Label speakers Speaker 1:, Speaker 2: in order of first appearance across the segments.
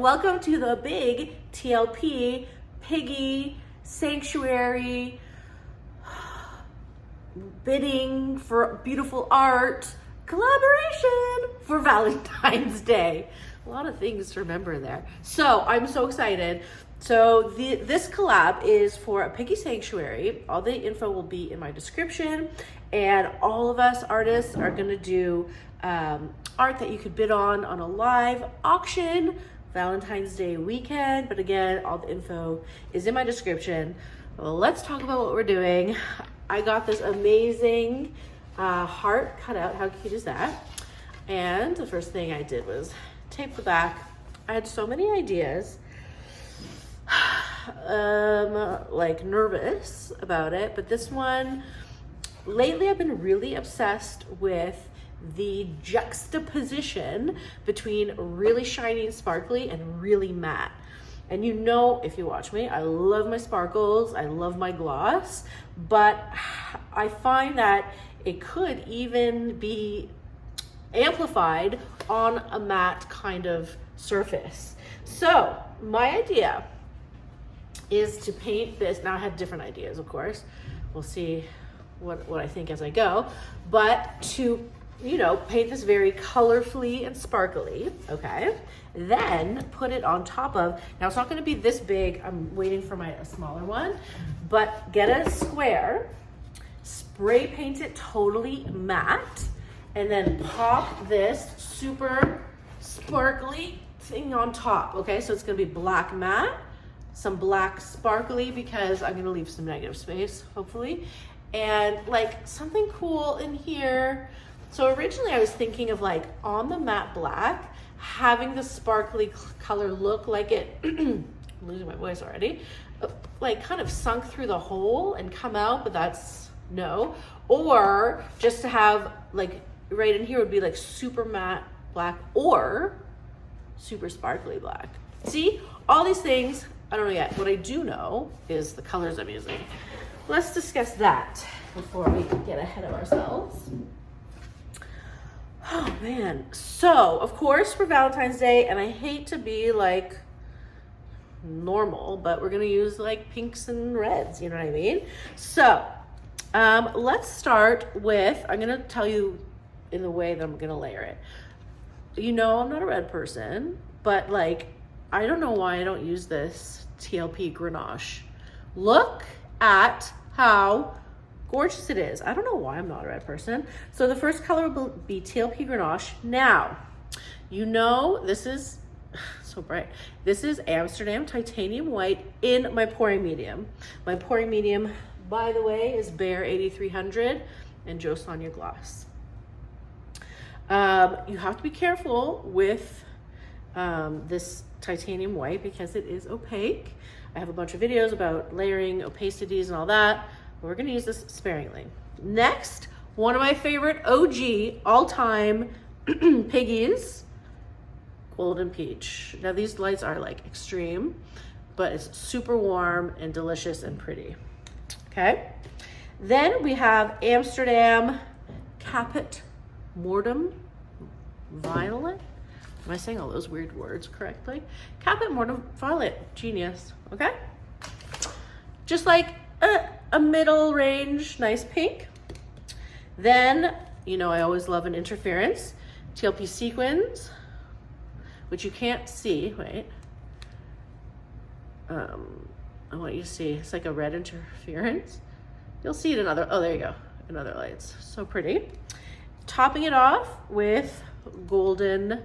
Speaker 1: welcome to the big TLP Piggy Sanctuary bidding for beautiful art collaboration for Valentine's Day. A lot of things to remember there. So I'm so excited. So this collab is for a Piggy Sanctuary. All the info will be in my description, and all of us artists are gonna do art that you could bid on a live auction Valentine's Day weekend. But again, all the info is in my description. Well, let's talk about what we're doing. I got this amazing heart cut out. How cute is that? And the first thing I did was tape the back. I had so many ideas, like nervous about it, but this one, lately I've been really obsessed with the juxtaposition between really shiny and sparkly and really matte. And you know, if you watch me, I love my sparkles, I love my gloss, but I find that it could even be amplified on a matte kind of surface. So my idea is to paint this. Now I had different ideas, of course. We'll see what I think as I go, but to, you know, paint this very colorfully and sparkly, okay? Then put it on top of, now it's not gonna be this big, I'm waiting for a smaller one, but get a square, spray paint it totally matte, and then pop this super sparkly thing on top, okay? So it's gonna be black matte, some black sparkly, because I'm gonna leave some negative space, hopefully, and like something cool in here. So originally I was thinking of like on the matte black, having the sparkly color look like it, I'm losing my voice already, like kind of sunk through the hole and come out, but that's no. Or just to have like right in here would be like super matte black or super sparkly black. See, all these things, I don't know yet. What I do know is the colors I'm using. Let's discuss that before we get ahead of ourselves. Oh man, so of course for Valentine's Day, and I hate to be like normal, but we're gonna use like pinks and reds, you know what I mean? So let's start with, I'm gonna tell you in the way that I'm gonna layer it. You know, I'm not a red person, but like, I don't know why I don't use this TLP Grenache. Look at how gorgeous it is. I don't know why I'm not a red person. So the first color will be TLP Grenache. Now, you know, this is so bright. This is Amsterdam Titanium White in my pouring medium. My pouring medium, by the way, is Bare 8300 and Jo Sonja Gloss. You have to be careful with this titanium white because it is opaque. I have a bunch of videos about layering, opacities and all that. We're gonna use this sparingly. Next, one of my favorite OG all-time piggies, Golden Peach. Now these lights are like extreme, but it's super warm and delicious and pretty, okay? Then we have Amsterdam Caput Mortem Violet. Am I saying all those weird words correctly? Caput Mortem Violet, genius, okay? Just like a middle range, nice pink. Then, you know, I always love an interference. TLP Sequins, which you can't see, wait. I want you to see, it's like a red interference. You'll see it in other, oh, there you go, in other lights. So pretty. Topping it off with golden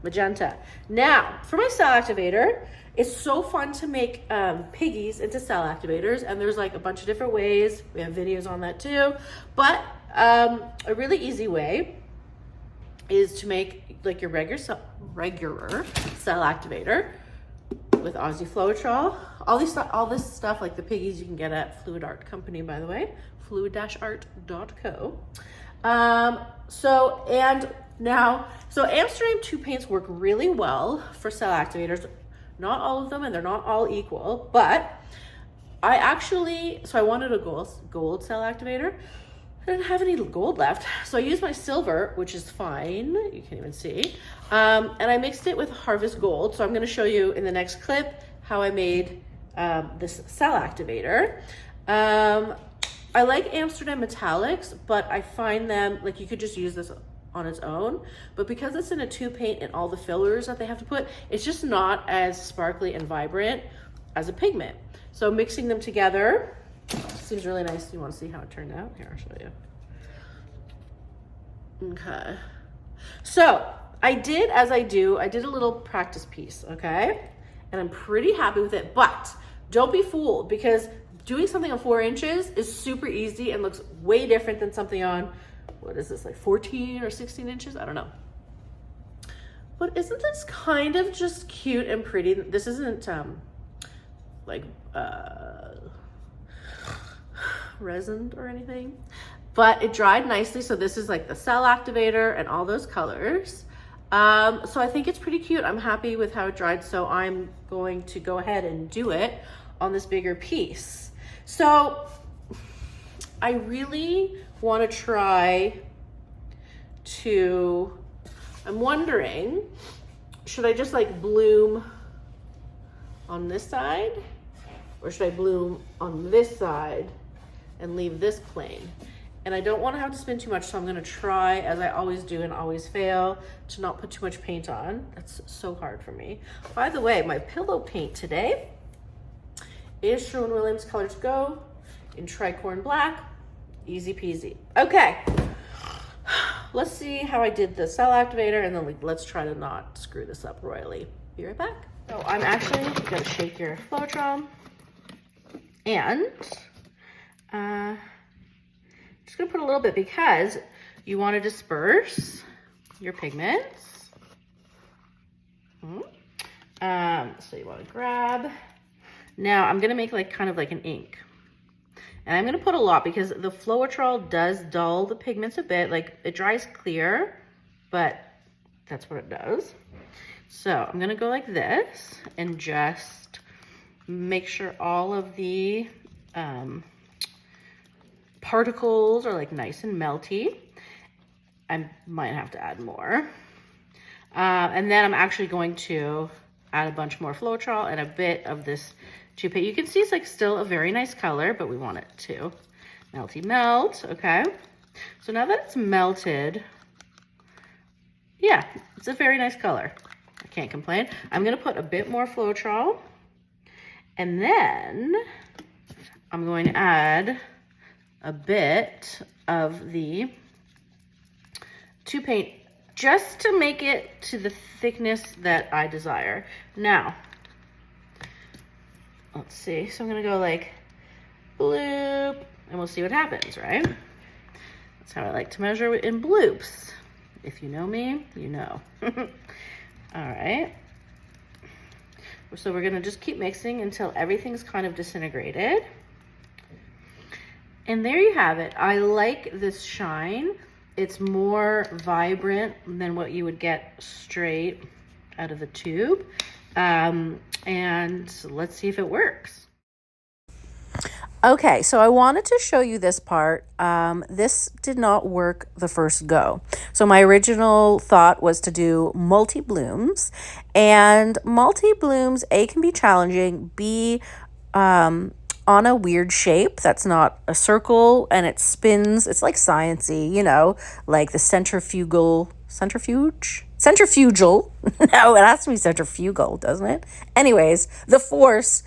Speaker 1: magenta. Now, for my cell activator, it's so fun to make piggies into cell activators, and there's like a bunch of different ways. We have videos on that too, but a really easy way is to make like your regular cell activator with Aussie Floetrol. All this stuff, like the piggies, you can get at Fluid Art Company, by the way, fluid-art.co. So Amsterdam 2 paints work really well for cell activators. Not all of them, and they're not all equal, but I wanted a gold cell activator. I didn't have any gold left, so I used my silver, which is fine. You can't even see. And I mixed it with Harvest Gold. So I'm gonna show you in the next clip how I made this cell activator. I like Amsterdam Metallics, but I find them, like you could just use this on its own, but because it's in a tube paint and all the fillers that they have to put, it's just not as sparkly and vibrant as a pigment. So mixing them together seems really nice. You want to see how it turned out? Here, I'll show you. Okay. So I did, as I do, I did a little practice piece, okay? And I'm pretty happy with it, but don't be fooled, because doing something on 4 inches is super easy and looks way different than something on, what is this, like 14 or 16 inches? I don't know. But isn't this kind of just cute and pretty? This isn't like resined or anything, but it dried nicely. So this is like the cell activator and all those colors. So I think it's pretty cute. I'm happy with how it dried. So I'm going to go ahead and do it on this bigger piece. So I really want to try to, I'm wondering, should I just like bloom on this side, or should I bloom on this side and leave this plain? And I don't want to have to spend too much, so I'm going to try, as I always do and always fail, to not put too much paint on. That's so hard for me. By the way, my pillow paint today is Sherwin-Williams Color to Go in Tricorn Black. Easy peasy. Okay, let's see how I did the cell activator, and then let's try to not screw this up royally. Be right back. So I'm actually going to shake your Floetrol, and just going to put a little bit, because you want to disperse your pigments. So you want to grab. Now I'm going to make like kind of like an ink. And I'm going to put a lot, because the Floetrol does dull the pigments a bit. Like, it dries clear, but that's what it does. So I'm going to go like this and just make sure all of the particles are like nice and melty. I might have to add more. And then I'm actually going to add a bunch more Floetrol and a bit of this tube paint. You can see it's like still a very nice color, but we want it to melty melt. Okay. So now that it's melted, yeah, it's a very nice color. I can't complain. I'm going to put a bit more Floetrol, and then I'm going to add a bit of the tube paint just to make it to the thickness that I desire. Now, let's see. So I'm going to go like bloop, and we'll see what happens, right? That's how I like to measure in bloops. If you know me, you know. All right. So we're going to just keep mixing until everything's kind of disintegrated. And there you have it. I like this shine. It's more vibrant than what you would get straight out of the tube. And let's see if it works. Okay, so I wanted to show you this part. This did not work the first go. So my original thought was to do multi-blooms, and multi-blooms, A, can be challenging, B, on a weird shape that's not a circle, and it spins. It's like sciencey, you know, like the centrifugal. No, it has to be centrifugal, doesn't it? Anyways, the force,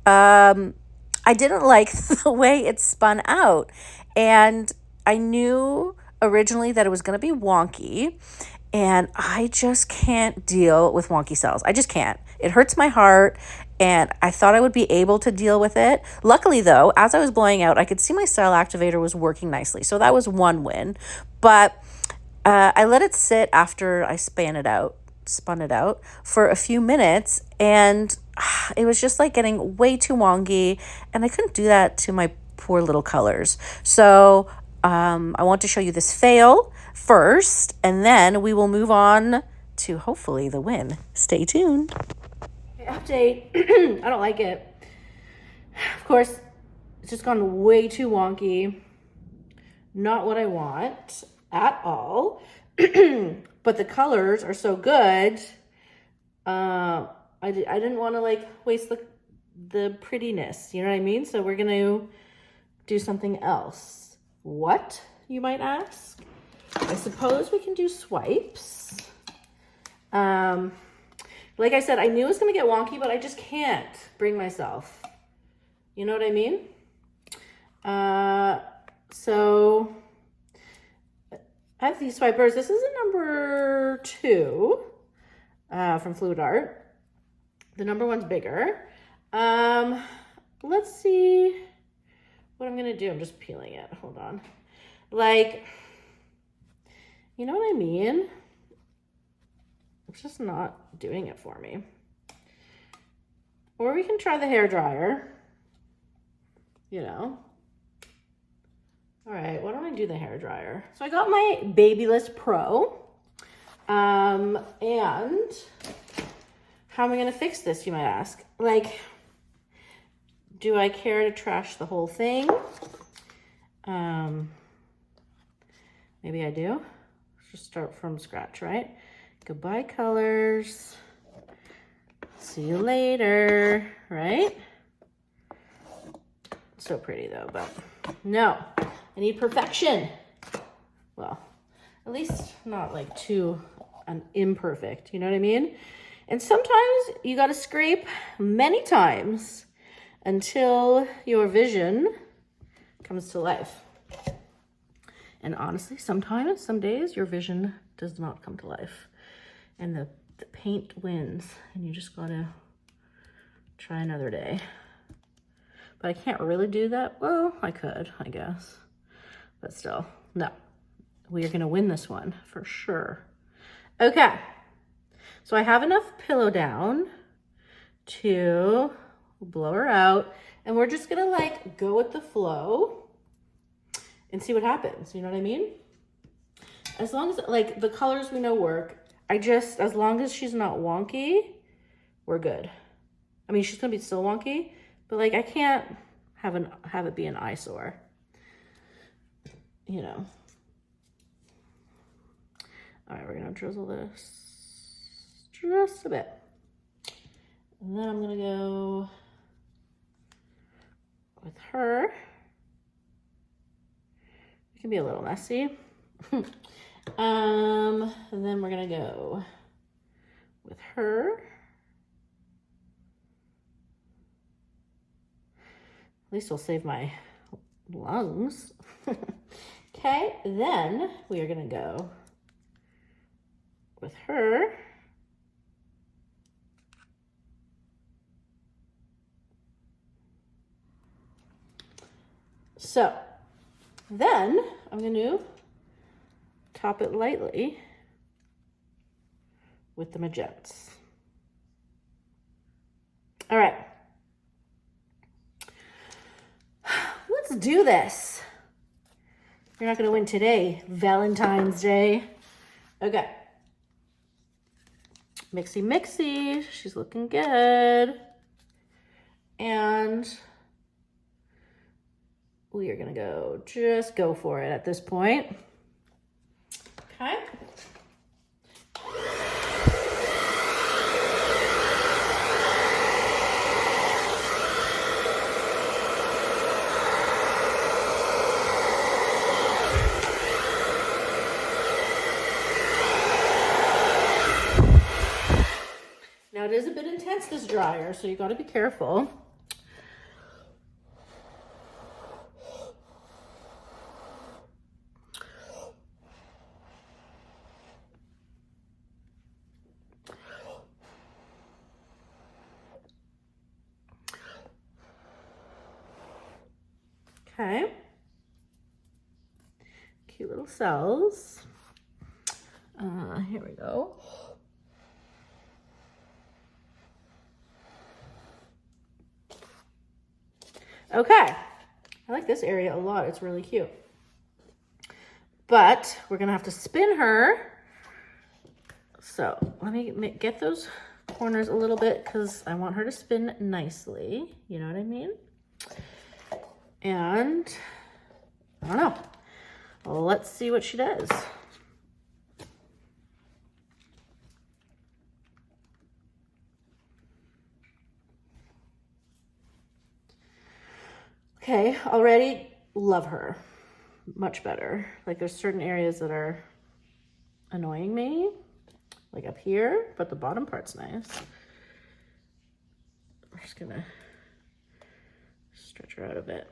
Speaker 1: I didn't like the way it spun out, and I knew originally that it was going to be wonky, and I just can't deal with wonky cells. I just can't. It hurts my heart, and I thought I would be able to deal with it. Luckily, though, as I was blowing out, I could see my cell activator was working nicely, so that was one win. But I let it sit after I spun it out for a few minutes, and it was just like getting way too wonky, and I couldn't do that to my poor little colors. So I want to show you this fail first, and then we will move on to hopefully the win. Stay tuned. Okay, update. I don't like it. Of course, it's just gone way too wonky. not what I want at all. But the colors are so good. I didn't want to like waste the prettiness, you know what I mean? So we're gonna do something else. What, you might ask? I suppose we can do swipes. Like I said, I knew it was gonna get wonky, but I just can't bring myself. You know what I mean? So I have these swipers. This is a number 2 from Fluid Art. The number 1's bigger. Let's see what I'm gonna do. I'm just peeling it. Hold on. Like, you know what I mean? It's just not doing it for me. Or we can try the hairdryer. You know. All right, why don't I do the hairdryer? So I got my Babyliss Pro. And how am I gonna fix this, you might ask? Like, do I care to trash the whole thing? Maybe I do. Let's just start from scratch, right? Goodbye colors. See you later, right? So pretty though, but no, I need perfection. Well, at least not like too imperfect, you know what I mean? And sometimes you gotta scrape many times until your vision comes to life. And honestly, sometimes, some days, your vision does not come to life. And the paint wins, and you just gotta try another day. But I can't really do that. Well, I could, I guess. But still, no. We are gonna win this one, for sure. Okay. So I have enough pillow down to blow her out, and we're just gonna like go with the flow and see what happens, you know what I mean? As long as like the colors we know work, as long as she's not wonky, we're good. I mean, she's gonna be so wonky, but like I can't have it be an eyesore, you know. All right, we're gonna drizzle this just a bit. And then I'm gonna go with her. It can be a little messy. And then we're gonna go with her. At least I'll save my lungs. Okay, then we are gonna go with her. So then I'm going to top it lightly with the magents. All right. Let's do this. You're not going to win today, Valentine's Day. Okay. Mixy, mixy. She's looking good. And we are gonna just go for it at this point. Okay. Now it is a bit intense, this dryer, so you gotta be careful. Okay, cute little cells. Here we go. Okay, I like this area a lot. It's really cute. But we're gonna have to spin her. So let me get those corners a little bit because I want her to spin nicely. You know what I mean? And I don't know. let's see what she does. Okay, already love her much better. Like there's certain areas that are annoying me, like up here, but the bottom part's nice. I'm just gonna stretch her out a bit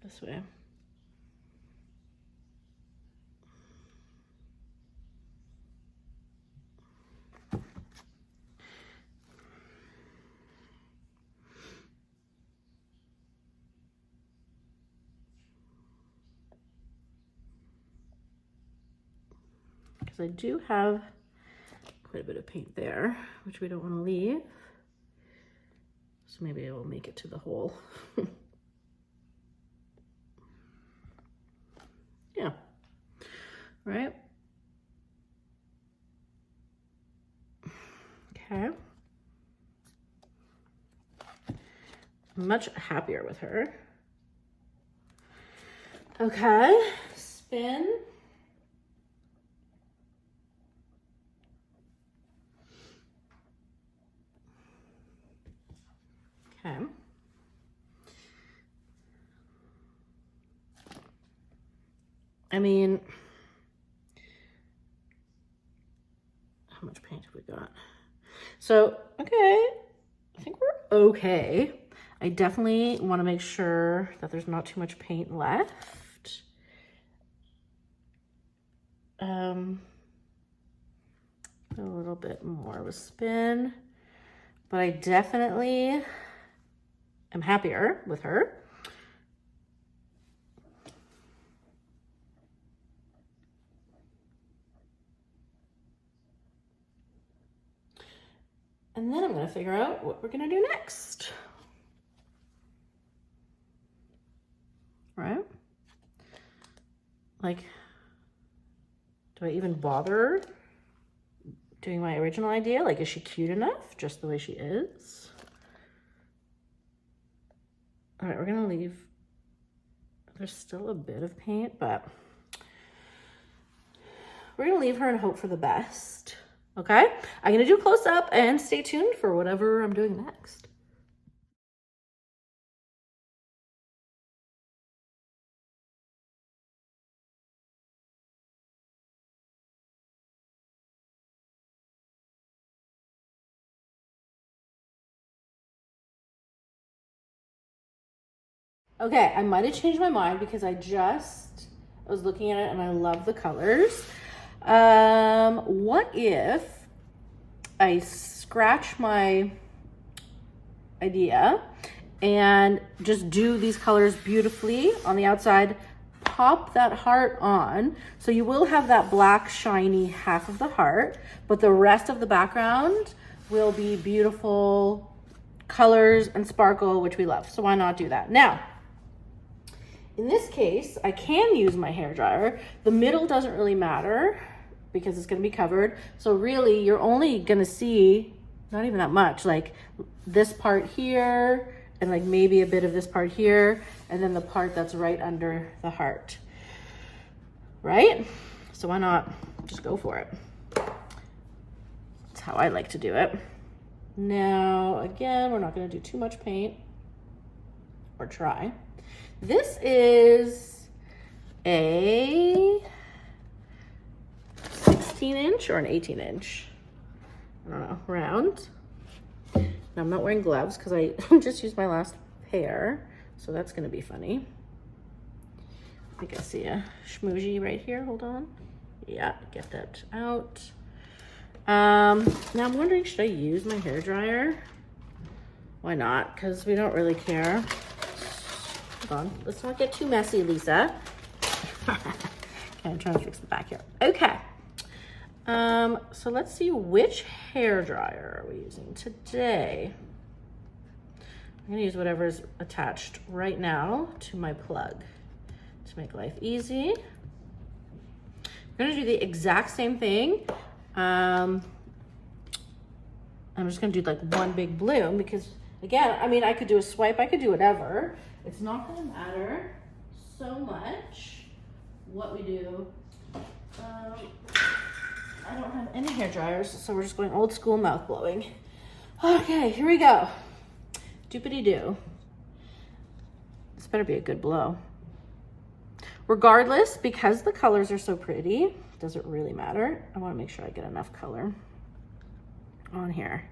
Speaker 1: this way. Because I do have quite a bit of paint there, which we don't want to leave. So maybe I will make it to the hole. Yeah. Right. Okay. I'm much happier with her. Okay. Spin. Okay. I mean, how much paint have we got? So, okay, I think we're okay. I definitely want to make sure that there's not too much paint left. A little bit more of a spin, but I definitely am happier with her. And then I'm going to figure out what we're going to do next. Right? Like, do I even bother doing my original idea? Like, is she cute enough just the way she is? All right, we're going to leave. There's still a bit of paint, but we're going to leave her and hope for the best. Okay, I'm gonna do a close up and stay tuned for whatever I'm doing next. Okay, I might have changed my mind because I was looking at it and I love the colors. What if I scratch my idea and just do these colors beautifully on the outside, pop that heart on. So you will have that black shiny half of the heart, but the rest of the background will be beautiful colors and sparkle, which we love. So why not do that? Now, in this case, I can use my hairdryer. The middle doesn't really matter because it's gonna be covered. So really, you're only gonna see, not even that much, like this part here, and like maybe a bit of this part here, and then the part that's right under the heart, right? So why not just go for it? That's how I like to do it. Now, again, we're not gonna do too much paint, or try. This is a 16-inch or an 18-inch, I don't know, round. Now, I'm not wearing gloves because I just used my last pair, so that's gonna be funny. I think I see a schmoozy right here, hold on. Yeah, get that out. Now I'm wondering, should I use my hairdryer? Why not? Because we don't really care. Hold on, let's not get too messy, Lisa. Okay, I'm trying to fix the back here. Okay. So let's see, which hairdryer are we using today? I'm gonna use whatever's attached right now to my plug to make life easy. We're gonna do the exact same thing. I'm just gonna do like one big bloom because, again, I mean, I could do a swipe, I could do whatever. It's not gonna matter so much what we do. I don't have any hair dryers, so we're just going old school mouth blowing. Okay, here we go. Doopity-doo. This better be a good blow. Regardless, because the colors are so pretty, does it really matter? I want to make sure I get enough color on here.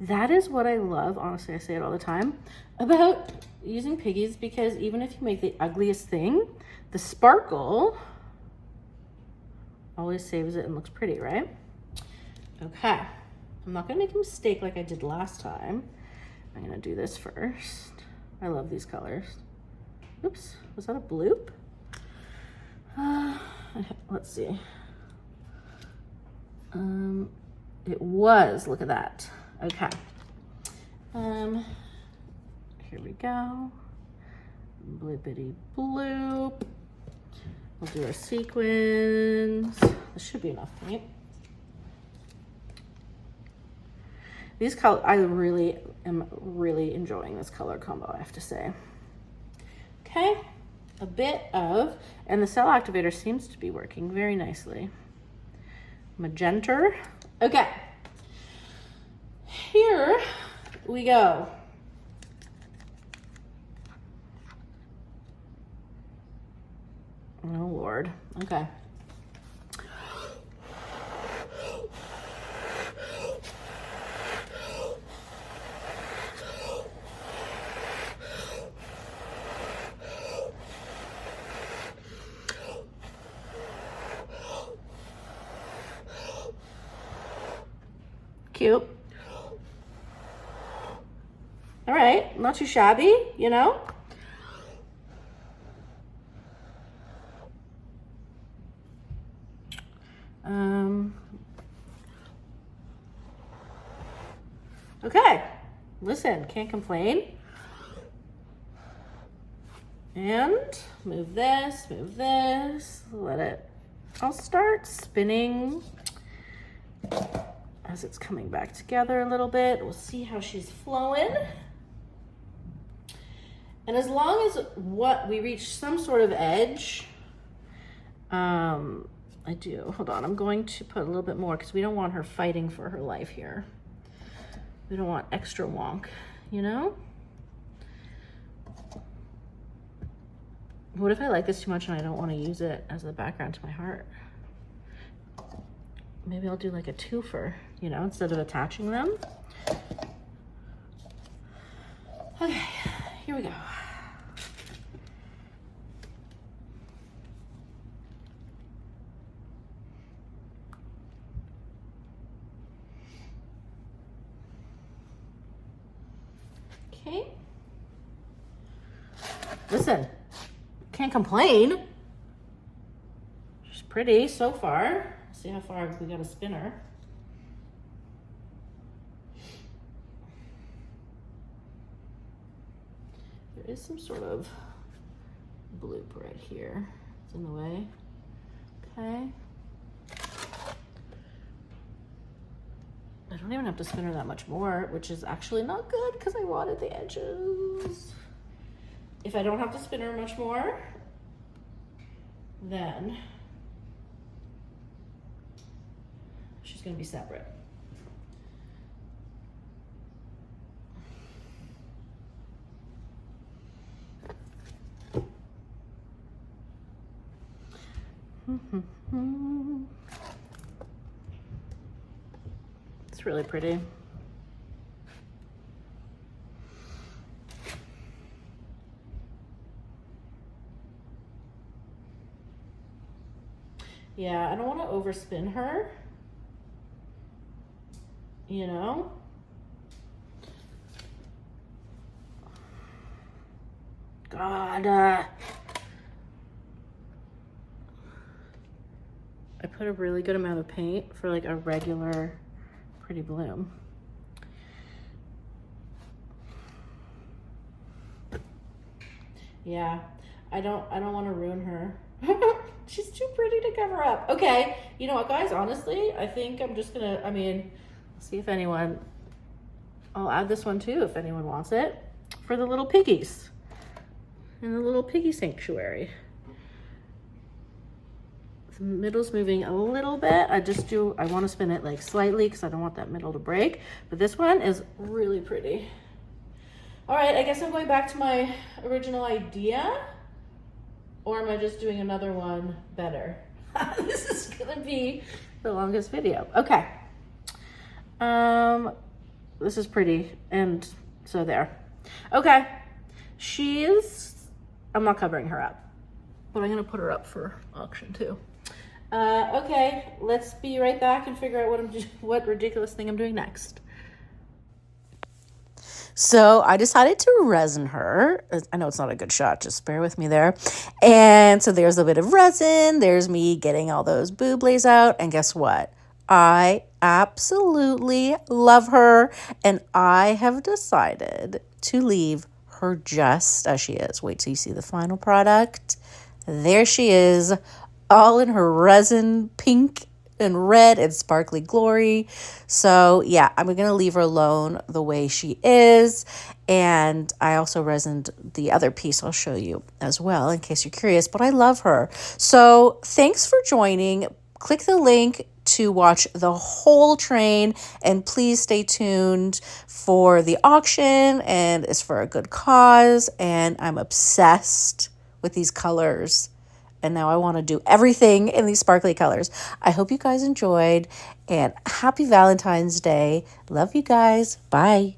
Speaker 1: That is what I love, honestly, I say it all the time, about using piggies, because even if you make the ugliest thing, the sparkle always saves it and looks pretty, right? Okay, I'm not gonna make a mistake like I did last time. I'm gonna do this first. I love these colors. Oops, was that a bloop? Let's see. It was, look at that. Okay. Here we go. Blippity bloop. We'll do our sequins. This should be enough paint. These colors, I really am enjoying this color combo, I have to say. Okay, a bit of, and the cell activator seems to be working very nicely. Magenta. Okay, here we go. Oh Lord, okay. Cute. All right, not too shabby, you know? Okay, listen, can't complain. And move this, let it, I'll start spinning as it's coming back together a little bit. We'll see how she's flowing. And as long as we reach some sort of edge, hold on, I'm going to put a little bit more because we don't want her fighting for her life here. We don't want extra wonk, you know? What if I like this too much and I don't want to use it as the background to my heart? Maybe I'll do like a twofer, you know, instead of attaching them. Okay, here we go. Okay. Listen, can't complain. She's pretty so far. See how far we got to spin her. There is some sort of bloop right here. It's in the way. Okay. I don't even have to spin her that much more, which is actually not good because I wanted the edges. If I don't have to spin her much more, then she's going to be separate. It's really pretty. Yeah, I don't want to overspin her, you know? God, I put a really good amount of paint for like a regular pretty bloom. Yeah, I don't want to ruin her. She's too pretty to cover up. Okay, you know what, guys? Honestly, I think I'm just gonna, see if anyone, I'll add this one too if anyone wants it, for the little piggies in the little piggy sanctuary. The middle's moving a little bit. I want to spin it like slightly because I don't want that middle to break. But this one is really pretty. All right, I guess I'm going back to my original idea. Or am I just doing another one better? This is gonna be the longest video. Okay. This is pretty, and so there. Okay. I'm not covering her up, but I'm gonna put her up for auction too. Okay, let's be right back and figure out what ridiculous thing I'm doing next. So I decided to resin her. I know it's not a good shot, just bear with me there. And so there's a bit of resin. There's me getting all those bublés out. And guess what? I absolutely love her. And I have decided to leave her just as she is. Wait till you see the final product. There she is, all in her resin pink and red and sparkly glory. So yeah, I'm gonna leave her alone the way she is. And I also resined the other piece I'll show you as well in case you're curious, but I love her. So thanks for joining. Click the link to watch the whole train, and please stay tuned for the auction, and it's for a good cause. And I'm obsessed with these colors. And now I want to do everything in these sparkly colors. I hope you guys enjoyed, and happy Valentine's Day. Love you guys. Bye.